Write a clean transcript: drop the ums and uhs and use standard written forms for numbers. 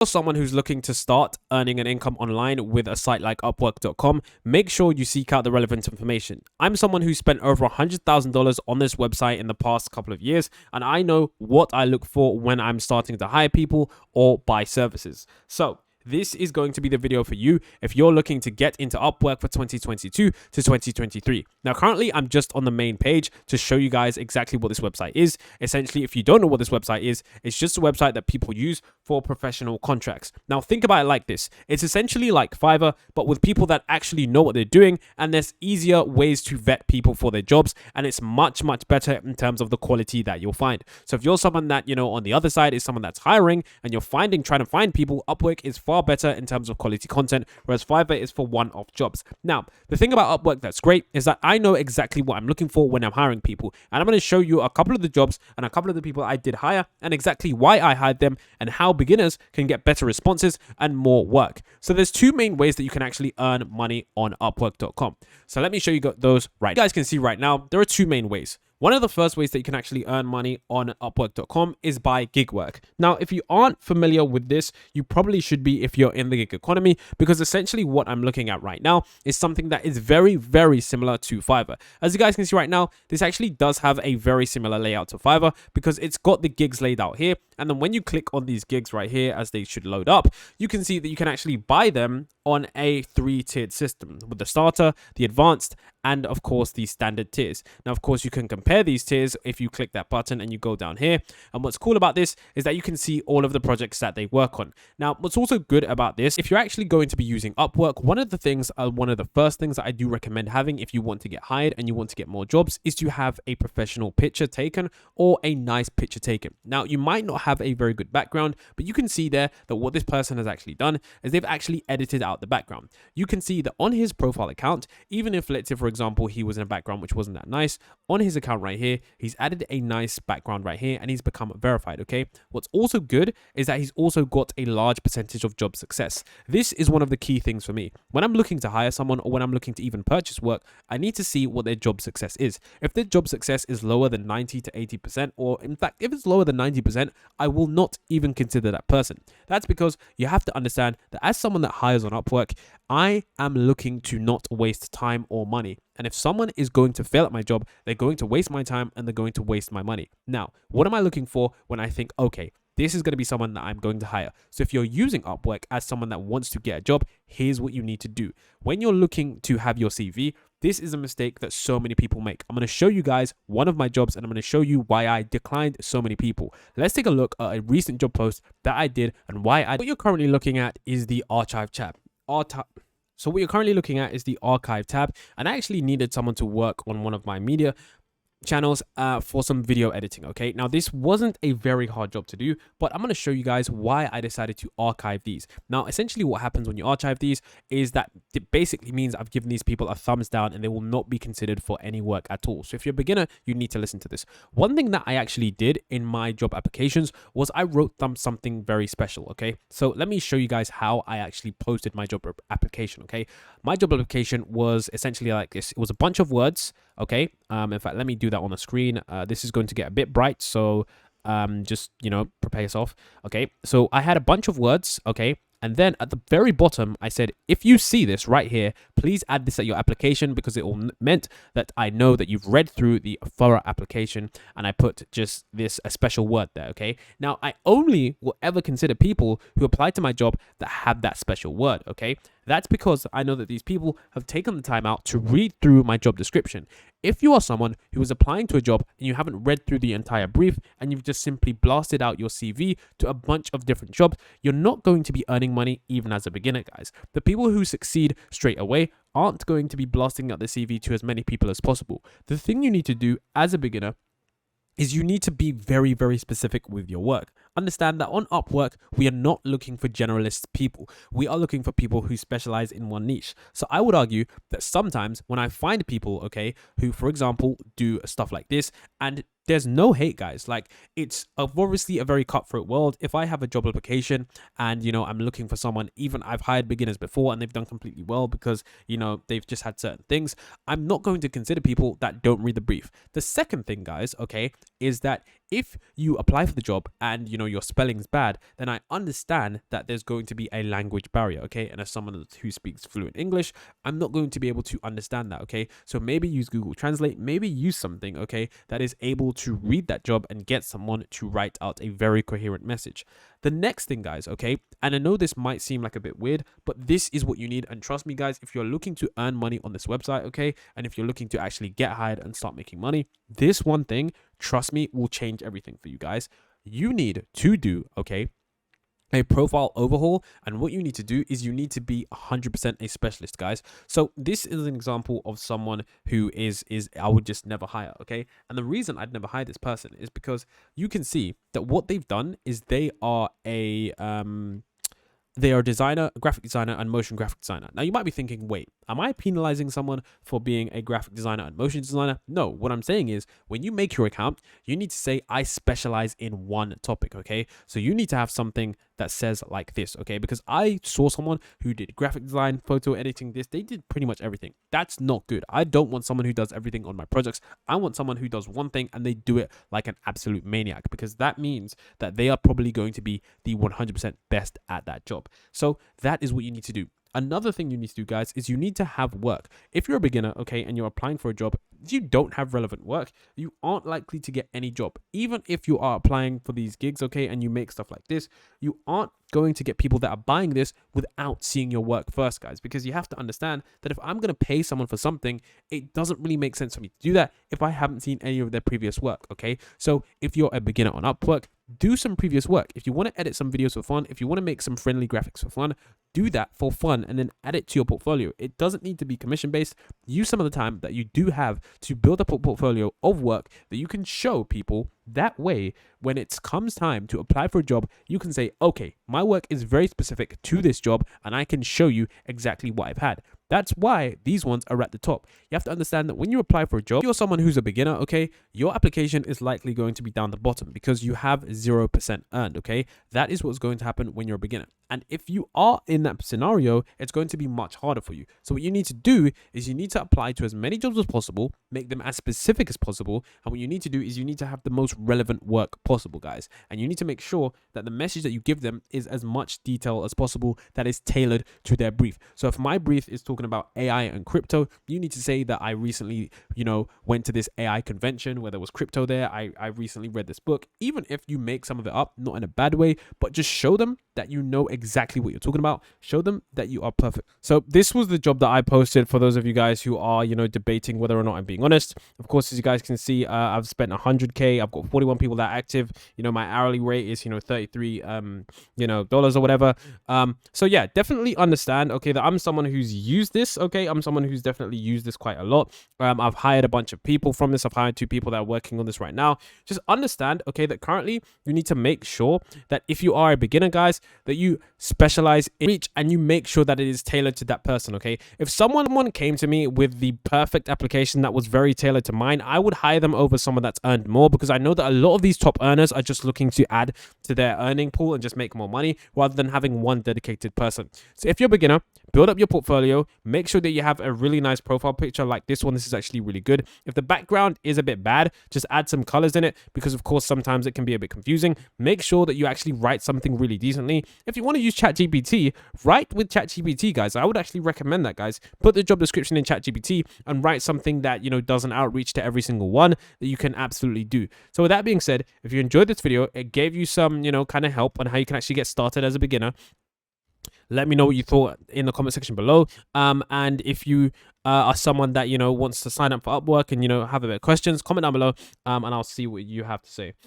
For someone who's looking to start earning an income online with a site like Upwork.com, make sure you seek out the relevant information. I'm someone who spent over $100,000 on this website in the past couple of years, and I know what I look for when I'm starting to hire people or buy services. So this is going to be the video for you if you're looking to get into Upwork for 2022 to 2023. Now, currently, I'm just on the main page to show you guys exactly what this website is. Essentially, if you don't know what this website is, it's just a website that people use for professional contracts. Now, think about it like this. It's essentially like Fiverr, but with people that actually know what they're doing, and there's easier ways to vet people for their jobs, and it's much, much better in terms of the quality that you'll find. So if you're someone that, on the other side is someone that's hiring and you're trying to find people, Upwork is far better in terms of quality content, whereas Fiverr is for one-off jobs. Now, the thing about Upwork that's great is that I know exactly what I'm looking for when I'm hiring people, and I'm going to show you a couple of the jobs and a couple of the people I did hire and exactly why I hired them and how beginners can get better responses and more work. So there's two main ways that you can actually earn money on Upwork.com. So let me show you those right. You guys can see right now, there are two main ways. One of the first ways that you can actually earn money on Upwork.com is by gig work. Now, if you aren't familiar with this, you probably should be if you're in the gig economy, because essentially what I'm looking at right now is something that is very, very similar to Fiverr. As you guys can see right now, this actually does have a very similar layout to Fiverr because it's got the gigs laid out here. And then when you click on these gigs right here, as they should load up, you can see that you can actually buy them on a 3-tiered system with the starter, the advanced, and of course the standard tiers. Now, of course, you can compare these tiers if you click that button and you go down here. And what's cool about this is that you can see all of the projects that they work on. Now, what's also good about this, if you're actually going to be using Upwork, one of the first things that I do recommend having if you want to get hired and you want to get more jobs is to have a professional picture taken or a nice picture taken. Now, you might not have a very good background, but you can see there that what this person has actually done is they've actually edited out the background. You can see that on his profile account, even if, let's say, for example, he was in a background which wasn't that nice, on his account right here, he's added a nice background right here and he's become verified, okay? What's also good is that he's also got a large percentage of job success. This is one of the key things for me. When I'm looking to hire someone or when I'm looking to even purchase work, I need to see what their job success is. If their job success is lower than 90 to 80%, or in fact, if it's lower than 90%, I will not even consider that person. That's because you have to understand that as someone that hires on Upwork, I am looking to not waste time or money. And if someone is going to fail at my job, they're going to waste my time and they're going to waste my money. Now, what am I looking for when I think, okay, this is going to be someone that I'm going to hire? So if you're using Upwork as someone that wants to get a job, here's what you need to do. When you're looking to have your CV, this is a mistake that so many people make. I'm going to show you guys one of my jobs and I'm going to show you why I declined so many people. Let's take a look at a recent job post that I did and why What you're currently looking at is the archive tab. So what you're currently looking at is the archive tab, and I actually needed someone to work on one of my media channels for some video editing. Okay, now this wasn't a very hard job to do, but I'm going to show you guys why I decided to archive these. Now, essentially what happens when you archive these is that it basically means I've given these people a thumbs down and they will not be considered for any work at all. So if you're a beginner, you need to listen to this. One thing that I actually did in my job applications was I wrote them something very special. Okay, so let me show you guys how I actually posted my job application. Okay, my job application was essentially like this. It was a bunch of words. Okay, in fact, let me do that on the screen. This is going to get a bit bright, so just, prepare yourself. Okay, so I had a bunch of words, okay, and then at the very bottom, I said, if you see this right here, please add this at your application, because it will meant that I know that you've read through the thorough application, and I put just a special word there, okay? Now, I only will ever consider people who apply to my job that have that special word, okay? That's because I know that these people have taken the time out to read through my job description. If you are someone who is applying to a job and you haven't read through the entire brief and you've just simply blasted out your CV to a bunch of different jobs, you're not going to be earning money even as a beginner, guys. The people who succeed straight away aren't going to be blasting out the CV to as many people as possible. The thing you need to do as a beginner is you need to be very, very specific with your work. Understand that on Upwork, we are not looking for generalist people. We are looking for people who specialize in one niche. So I would argue that sometimes when I find people, okay, who, for example, do stuff like this, and there's no hate, guys. Like, it's obviously a very cutthroat world. If I have a job application and, I'm looking for someone, even I've hired beginners before and they've done completely well because, they've just had certain things, I'm not going to consider people that don't read the brief. The second thing, guys, okay, is that if you apply for the job and your spelling's bad, then I understand that there's going to be a language barrier, okay? And as someone who speaks fluent English, I'm not going to be able to understand that, okay? So maybe use Google Translate, maybe use something, okay, that is able to read that job and get someone to write out a very coherent message. The next thing, guys, okay, and I know this might seem like a bit weird, but this is what you need. And trust me, guys, if you're looking to earn money on this website, okay, and if you're looking to actually get hired and start making money, this one thing, trust me, will change everything for you guys. You need to do, okay, a profile overhaul, and what you need to do is you need to be 100% a specialist, guys. So this is an example of someone who is I would just never hire, okay? And the reason I'd never hire this person is because you can see that what they've done is they are a designer, a graphic designer, and motion graphic designer. Now you might be thinking, wait, am I penalizing someone for being a graphic designer and motion designer? No, what I'm saying is when you make your account, you need to say, I specialize in one topic, okay? So you need to have something that says like this, okay? Because I saw someone who did graphic design, photo editing, they did pretty much everything. That's not good. I don't want someone who does everything on my projects. I want someone who does one thing and they do it like an absolute maniac, because that means that they are probably going to be the 100% best at that job. So that is what you need to do. Another thing you need to do, guys, is you need to have work. If you're a beginner, okay, and you're applying for a job, if you don't have relevant work, you aren't likely to get any job. Even if you are applying for these gigs, okay, and you make stuff like this, you aren't going to get people that are buying this without seeing your work first, guys, because you have to understand that if I'm going to pay someone for something, it doesn't really make sense for me to do that if I haven't seen any of their previous work, okay? So if you're a beginner on Upwork, do some previous work. If you want to edit some videos for fun, if you want to make some friendly graphics for fun, do that for fun and then add it to your portfolio. It doesn't need to be commission based. Use some of the time that you do have to build up a portfolio of work that you can show people. That way, when it comes time to apply for a job, you can say, okay, my work is very specific to this job and I can show you exactly what I've had. That's why these ones are at the top. You have to understand that when you apply for a job, you're someone who's a beginner, okay, your application is likely going to be down the bottom because you have 0% earned, okay? That is what's going to happen when you're a beginner. And if you are in that scenario, it's going to be much harder for you. So what you need to do is you need to apply to as many jobs as possible, make them as specific as possible. And what you need to do is you need to have the most relevant work possible, guys. And you need to make sure that the message that you give them is as much detail as possible that is tailored to their brief. So if my brief is talking about AI and crypto, you need to say that I recently, went to this AI convention where there was crypto there. I recently read this book. Even if you make some of it up, not in a bad way, but just show them that you know exactly what you're talking about. Show them that you are perfect. So this was the job that I posted for those of you guys who are, debating whether or not I'm being honest. Of course, as you guys can see, I've spent 100K. I've got 41 people that are active. My hourly rate is, $33, dollars or whatever. So yeah, definitely understand, okay, that I'm someone who's used this, okay? I'm someone who's definitely used this quite a lot. I've hired a bunch of people from this. I've hired 2 people that are working on this right now. Just understand, okay, that currently you need to make sure that if you are a beginner, guys, that you specialize in reach and you make sure that it is tailored to that person, okay? If someone came to me with the perfect application that was very tailored to mine, I would hire them over someone that's earned more, because I know that a lot of these top earners are just looking to add to their earning pool and just make more money rather than having one dedicated person. So if you're a beginner, build up your portfolio, make sure that you have a really nice profile picture like this one. This is actually really good. If the background is a bit bad, just add some colors in it, because of course sometimes it can be a bit confusing. Make sure that you actually write something really decently. If you want to use ChatGPT, write with ChatGPT, guys. I would actually recommend that, guys. Put the job description in ChatGPT and write something that, does an outreach to every single one that you can absolutely do. So with that being said, if you enjoyed this video, it gave you some, kind of help on how you can actually get started as a beginner. Let me know what you thought in the comment section below. And if you are someone that, wants to sign up for Upwork and, have a bit of questions, comment down below, and I'll see what you have to say.